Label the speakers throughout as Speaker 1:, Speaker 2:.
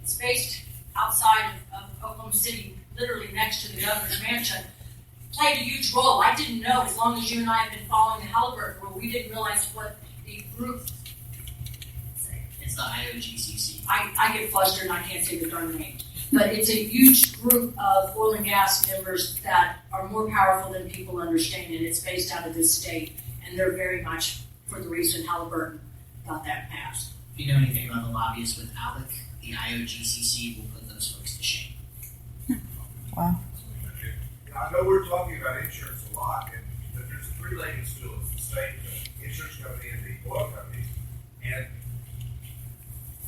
Speaker 1: It's based outside of Oklahoma City, literally next to the governor's mansion. Played a huge role. I didn't know, as long as you and I have been following the Halliburton world, we didn't realize what the group.
Speaker 2: It's the IOGCC.
Speaker 1: I get flustered and I can't say the darn name. But it's a huge group of oil and gas members that are more powerful than people understand, and it's based out of this state, and they're very much for the reason Halliburton got that passed.
Speaker 2: If you know anything about the lobbyists with ALEC, the IOGCC will put those folks to shame.
Speaker 3: Wow.
Speaker 4: I know we're talking about insurance a lot, but there's a three-legged stool. It's the state, the insurance company, and the oil companies. And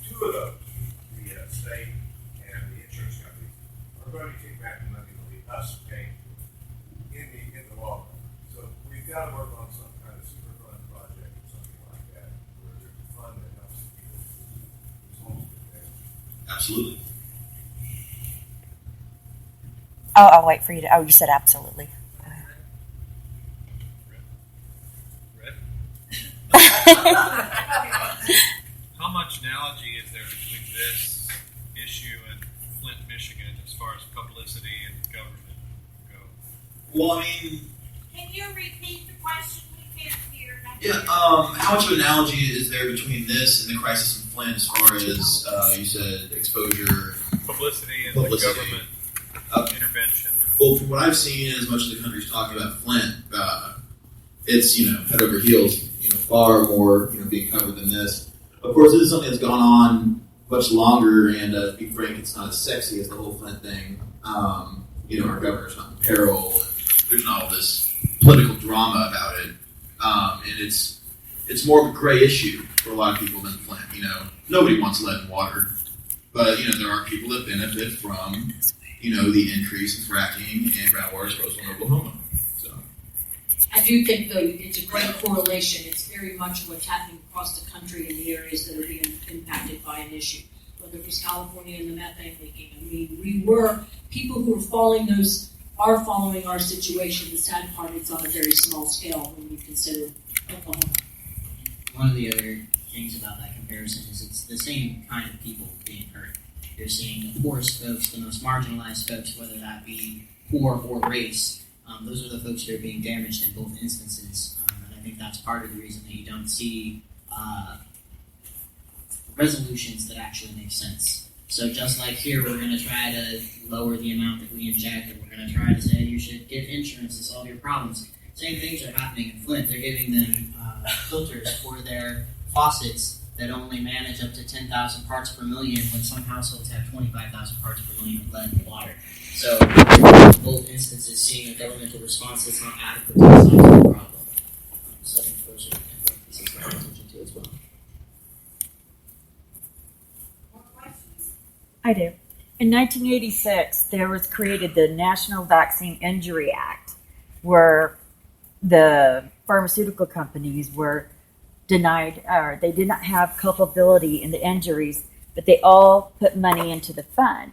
Speaker 4: two of those, the state and the insurance company, are going to kick back the money to leave us paying in the long run. So we've got to work on some kind of super fund project or something like that, where there's a fund that helps people whose homes get damaged.
Speaker 5: Absolutely.
Speaker 3: Oh, I'll wait for you to. Oh, you said absolutely.
Speaker 6: How much analogy is there between this issue and Flint, Michigan, as far as publicity and government go?
Speaker 5: Well, I mean,
Speaker 7: Can you repeat the question? We can't hear.
Speaker 5: yeah. How much of an analogy is there between this and the crisis in Flint, as far as you said, exposure,
Speaker 6: Publicity and
Speaker 5: Publicity.
Speaker 6: the government intervention.
Speaker 5: Well, from what I've seen, as much as the country's talking about Flint, it's head over heels, far more being covered than this. Of course, this is something that's gone on much longer, and to be frank, it's not as sexy as the whole Flint thing. Our governor's not in peril, and there's not all this political drama about it, and it's more of a gray issue for a lot of people than Flint. Nobody wants lead in water, but there are people that benefit from the increase in fracking and groundwater disposal in Oklahoma. So
Speaker 1: I do think, though, it's a great correlation. It's very much what's happening across the country in the areas that are being impacted by an issue. Whether it was California and the methane leaking. I mean, people who are following our situation. The sad part, it's on a very small scale when you consider Oklahoma.
Speaker 2: One of the other things about that comparison is it's the same kind of people being hurt. You're seeing the poorest folks, the most marginalized folks, whether that be poor or race. Those are the folks that are being damaged in both instances. And I think that's part of the reason that you don't see resolutions that actually make sense. So just like here, we're going to try to lower the amount that we inject, and we're going to try to say you should get insurance to solve your problems. Same things are happening in Flint. They're giving them filters for their faucets that only manage up to 10,000 parts per million when some households have 25,000 parts per million of lead in water. So, in both instances, seeing a governmental response that's not adequate to solve the problem. So, I think those are pieces to pay attention to as well.
Speaker 7: More questions?
Speaker 3: I do. In 1986, there was created the National Vaccine Injury Act, where the pharmaceutical companies were denied, or they did not have culpability in the injuries, but they all put money into the fund.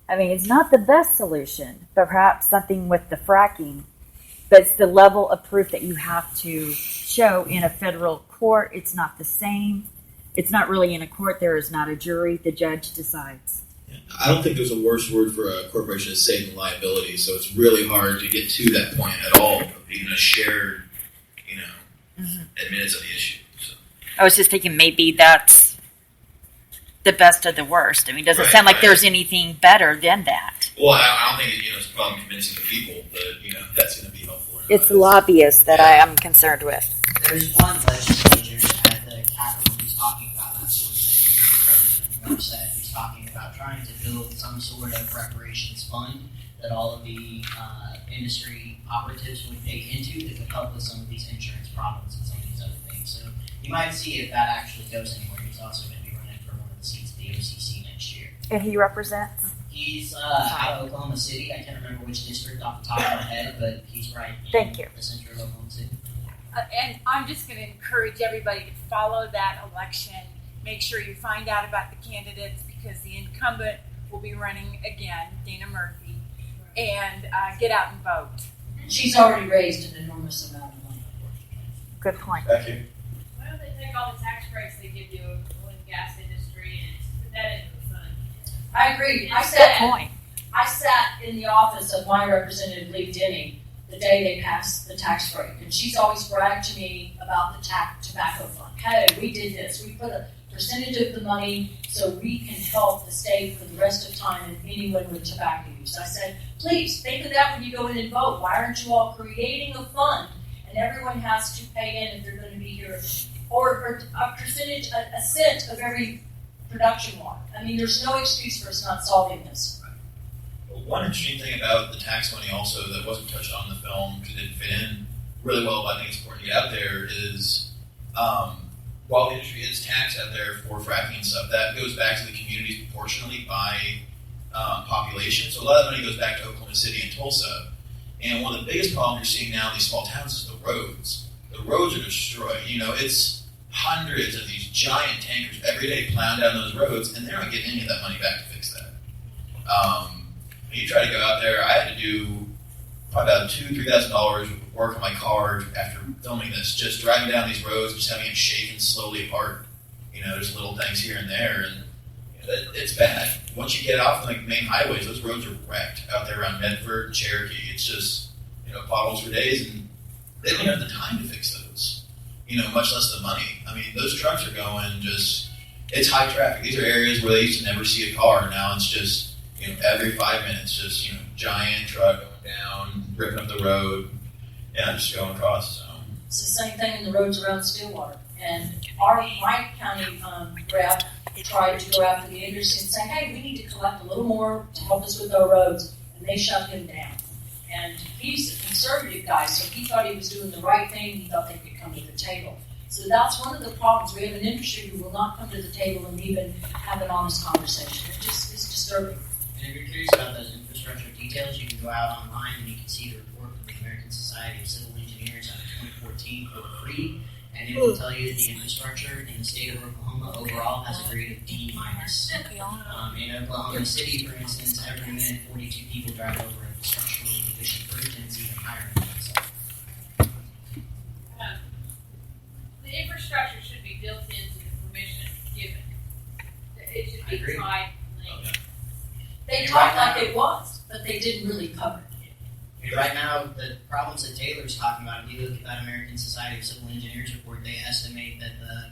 Speaker 3: I mean, it's not the best solution, but perhaps something with the fracking, but it's the level of proof that you have to show in a federal court. It's not the same. It's not really in a court. There is not a jury. The judge decides.
Speaker 5: I don't think there's a worse word for a corporation as saving liability, so it's really hard to get to that point at all of being a shared, admittance of the issue. So.
Speaker 3: I was just thinking maybe that's the best of the worst. I mean, it doesn't sound like there's anything better than that.
Speaker 5: Well, I don't think it's a problem convincing the people, but that's going to be helpful.
Speaker 3: It's the lobbyists that I am concerned with.
Speaker 2: There's one legislator at the Capitol who's talking about that sort of thing. Representative Morissette, who's talking about trying to build some sort of reparations fund that all of the industry operatives would take into that could help with some of these insurance problems and some of these other things. So you might see if that actually goes anywhere. He's also going to be running for one of the seats at the OCC next year.
Speaker 3: And he represents?
Speaker 2: He's out of Oklahoma City. I can't remember which district off the top of my head, but he's right in the center of Oklahoma City.
Speaker 7: And I'm just going to encourage everybody to follow that election. Make sure you find out about the candidates because the incumbent will be running again, Dana Murphy, and get out and vote.
Speaker 1: She's already raised an enormous amount of money.
Speaker 3: Good point.
Speaker 5: Thank you.
Speaker 8: Why don't they take all the tax breaks they give you oil and gas industry and put that into the fund?
Speaker 1: I agree. I
Speaker 3: Good
Speaker 1: sat
Speaker 3: point.
Speaker 1: in the office of my representative, Lee Denny, the day they passed the tax break, and she's always bragged to me about the tobacco fund. Hey, we did this. We put a percentage of the money so we can help the state for the rest of time and anyone with tobacco use. I said, please think of that when you go in and vote. Why aren't you all creating a fund and everyone has to pay in if they're going to be here, or a percentage, a cent of every production water? I mean, there's no excuse for us not solving this.
Speaker 5: One interesting thing about the tax money also that wasn't touched on in the film, because it didn't fit in really well, but I think it's important to get out there, is while the industry is taxed out there for fracking and stuff, that goes back to the communities proportionally by population. So a lot of the money goes back to Oklahoma City and Tulsa. And one of the biggest problems you're seeing now in these small towns is the roads. The roads are destroyed. It's hundreds of these giant tankers every day plowing down those roads, and they're not getting any of that money back to fix that. When you try to go out there, I had to do probably about $2,000-$3,000 work on my car after filming this, just driving down these roads, just having it shaken slowly apart. There's little things here and there, and it's bad. Once you get off the main highways, those roads are wrecked out there around Medford, Cherokee. It's just, potholes for days, and they don't have the time to fix those, much less the money. I mean, those trucks are going it's high traffic. These are areas where they used to never see a car. Now it's just, every 5 minutes, just, giant truck going down, ripping up the road, just going across. So.
Speaker 1: It's the same thing in the roads around Stillwater. And my county rep tried to go after the industry and say, hey, we need to collect a little more to help us with our roads. And they shut him down. And he's a conservative guy, so he thought he was doing the right thing. He thought they could come to the table. So that's one of the problems. We have an industry who will not come to the table and even have an honest conversation. It just is disturbing.
Speaker 2: And if you're curious about those infrastructure details, you can go out online and you can see the report from the American Society of Civil Engineers out of 2014 for free, and it will tell you that the infrastructure in the state of Oklahoma overall has a grade of D-. In Oklahoma City, for instance, every minute 42 people drive over a structurally deficient bridge, and it's even higher than that. So.
Speaker 8: The infrastructure should be built into the permission given. It should be tried.
Speaker 1: They talked like it was, but they didn't really cover it.
Speaker 2: Right now, the problems that Taylor's talking about, if you look at that American Society of Civil Engineers report, they estimate that the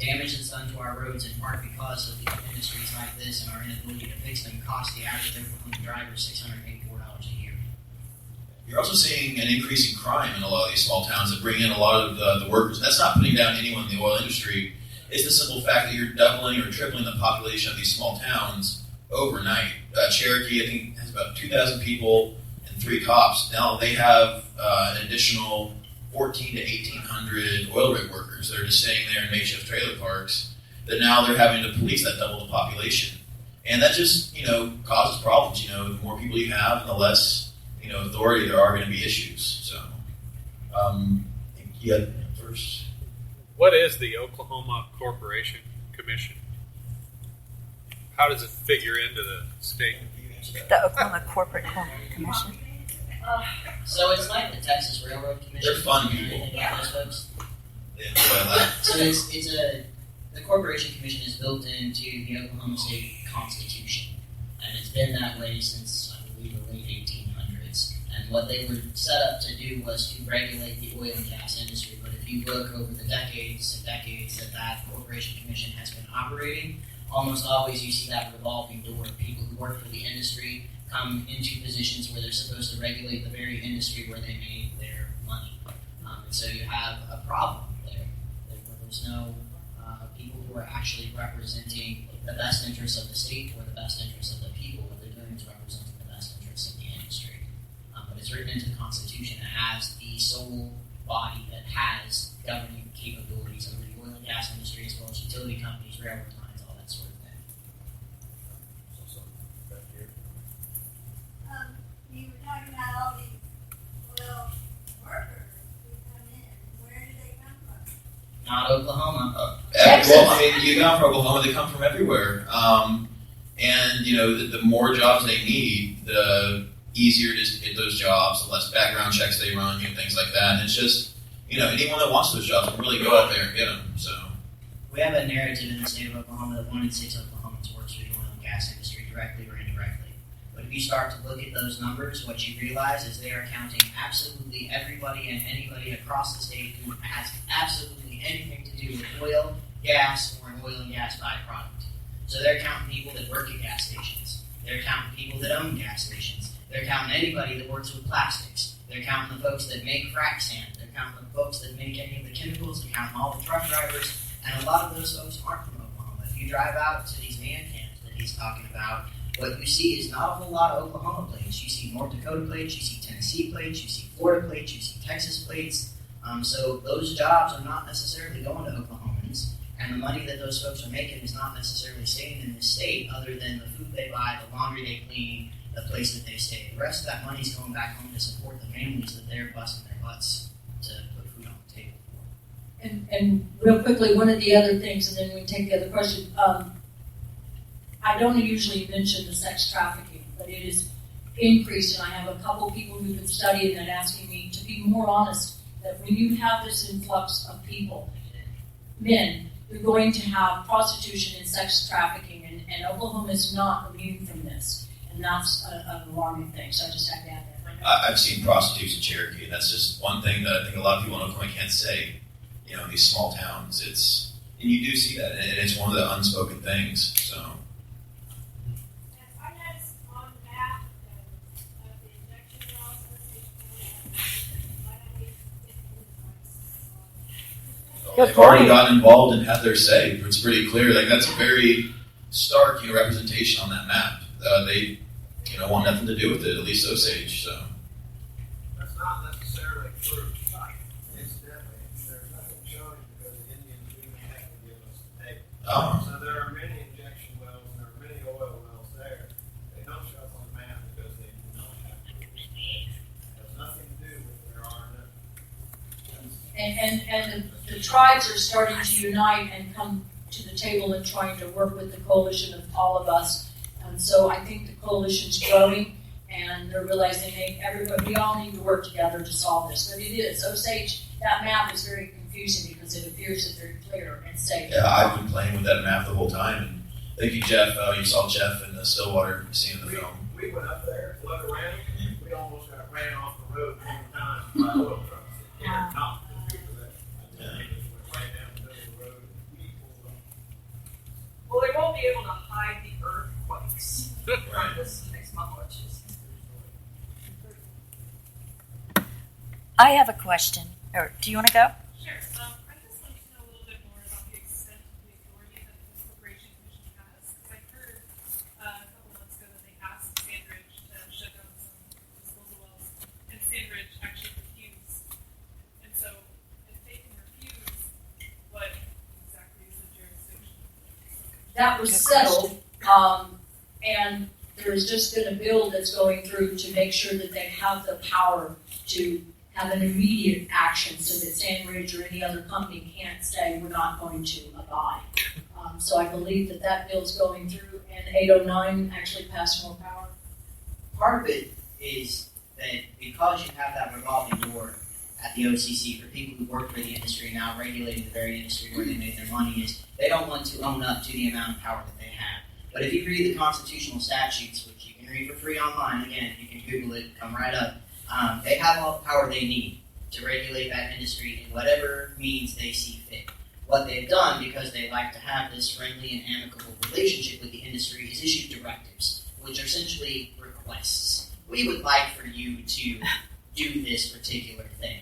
Speaker 2: damage that's done to our roads, in part because of the industries like this and our inability to fix them, cost the average Oklahoma driver $684 a year.
Speaker 5: You're also seeing an increase in crime in a lot of these small towns that bring in a lot of the workers. That's not putting down anyone in the oil industry. It's the simple fact that you're doubling or tripling the population of these small towns overnight. Cherokee, I think, has about 2,000 people and 3 cops. Now they have an additional 1,400 to 1,800 oil rig workers that are just staying there in makeshift trailer parks, that now they're having to police that double the population. And that just, causes problems. The more people you have, and the less, authority there are going to be issues. So, first.
Speaker 6: What is the Oklahoma Corporation Commission? How does it figure into the state?
Speaker 3: The Oklahoma Corporate Commission.
Speaker 2: So it's like the Texas Railroad Commission.
Speaker 5: They're fun people.
Speaker 2: Those folks.
Speaker 5: They enjoy life.
Speaker 2: So the Corporation Commission is built into the Oklahoma State Constitution, and it's been that way since, I believe, the late 1800s. And what they were set up to do was to regulate the oil and gas industry. But if you look over the decades and decades that Corporation Commission has been operating, almost always you see that revolving door of people who work for the industry come into positions where they're supposed to regulate the very industry where they made their money. And so you have a problem there. There's no people who are actually representing the best interests of the state or the best interests of the people. What they're doing is representing the best interests of the industry. But it's written into the Constitution as the sole body that has governing capabilities over the oil and gas industry, as well as utility companies, railroad lines, all that sort of thing.
Speaker 9: You were talking about all these oil workers who come in. Where do they come from?
Speaker 2: Not Oklahoma.
Speaker 5: Well, you come from Oklahoma, they come from everywhere. And, the more jobs they need, the easier it is to get those jobs, the less background checks they run, things like that. And it's just, anyone that wants those jobs can really go out there and get them. So
Speaker 2: we have a narrative in the state of Oklahoma that 1 in 6 Oklahomans works for the oil and gas industry, directly or indirectly. But if you start to look at those numbers, what you realize is they are counting absolutely everybody and anybody across the state who has absolutely anything to do with oil, gas, or an oil and gas byproduct. So they're counting people that work at gas stations. They're counting people that own gas stations. They're counting anybody that works with plastics. They're counting the folks that make frac sand. They're counting the folks that make any of the chemicals. They're counting all the truck drivers. And a lot of those folks aren't from Oklahoma. If you drive out to these man camps that he's talking about, what you see is not a whole lot of Oklahoma plates. You see North Dakota plates, you see Tennessee plates, you see Florida plates, you see Texas plates. So those jobs are not necessarily going to Oklahomans, and the money that those folks are making is not necessarily staying in this state other than the food they buy, the laundry they clean, the place that they stay. The rest of that money is going back home to support the families that they're busting their butts to put food on the table for.
Speaker 1: And real quickly, one of the other things, and then we can take the other question. I don't usually mention the sex trafficking, but it is increased, and I have a couple people who've been studying that asking me to be more honest, that when you have this influx of people, men, you're going to have prostitution and sex trafficking, and Oklahoma is not immune from this, and that's an alarming thing, so I just had to add that.
Speaker 10: I've seen prostitutes in Cherokee, and that's just one thing that I think a lot of people in Oklahoma can't say. You know, in these small towns, and you do see that, and it's one of the unspoken things, so. They've already gotten involved and had their say. It's pretty clear. Like, that's a very stark, representation on that map. They, want nothing to do with it. At least Osage. So
Speaker 4: That's not necessarily true. Incidentally, there's nothing showing because the Indians do have to give us the data. So there are many injection wells and there are many oil wells there. They don't show up on the map because they do not have to. It has nothing to do with there are no.
Speaker 1: And the tribes are starting to unite and come to the table and trying to work with the coalition of all of us. And so I think the coalition's growing, and they're realizing we all need to work together to solve this. But it is. Osage, that map is very confusing because it appears that they're clear and safe.
Speaker 10: yeah, I've been playing with that map the whole time. And thank you, Jeff. You saw Jeff in the Stillwater seeing the film.
Speaker 4: We went up there, looked around, we almost got ran off the road 10 times by oil trucks.
Speaker 1: Wow.
Speaker 4: Not the people that went right down the middle of the road. We pulled up.
Speaker 11: Well, they won't be able to hide the earthquakes from this next month, which is.
Speaker 3: I have a question. Or do you want to go?
Speaker 11: Sure. I just wanted to know a little bit more about the extent of the authority that the Corporation Commission has. Because I heard a couple months ago that they asked Sandridge to shut down some disposal wells, and Sandridge actually refused. And so, if they can refuse, what exactly is the jurisdiction?
Speaker 1: That was settled, and there's just been a bill that's going through to make sure that they have the power to have an immediate action so that Sandridge or any other company can't say we're not going to abide. So I believe that bill's going through, and 809 actually passed more power.
Speaker 2: Part of it is that because you have that revolving door at the OCC for people who work for the industry now regulating the very industry where they make their money is they don't want to own up to the amount of power that they have. But if you read the constitutional statutes, which you can read for free online, again, you can Google it, come right up, they have all the power they need to regulate that industry in whatever means they see fit. What they've done, because they like to have this friendly and amicable relationship with the industry, is issue directives, which are essentially requests. We would like for you to do this particular thing.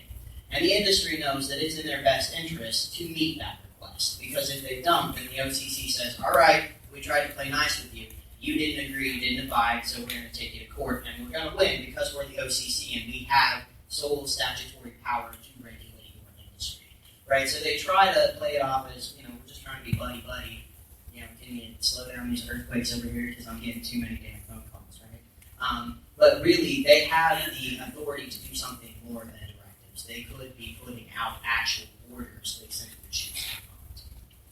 Speaker 2: And the industry knows that it's in their best interest to meet that request, because if they don't, then the OCC says, all right, we tried to play nice with you. You didn't agree, you didn't abide, so we're going to take you to court, and we're going to win because we're the OCC and we have sole statutory power to regulate your industry. Right? So they try to play it off as, we're just trying to be buddy-buddy. Can you slow down these earthquakes over here because I'm getting too many damn phone calls, right? But really, they have the authority to do something more than directives. They could be putting out actual orders they simply choose not.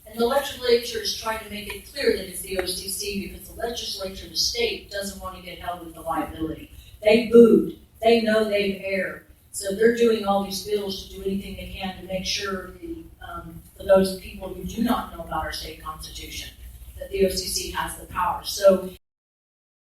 Speaker 1: And the legislature is trying to make it clear that it's the OCC because the legislature of the state doesn't want to get held with the liability. They booed. They know they've erred. So they're doing all these bills to do anything they can to make sure for those people who do not know about our state constitution that the OCC has the power. So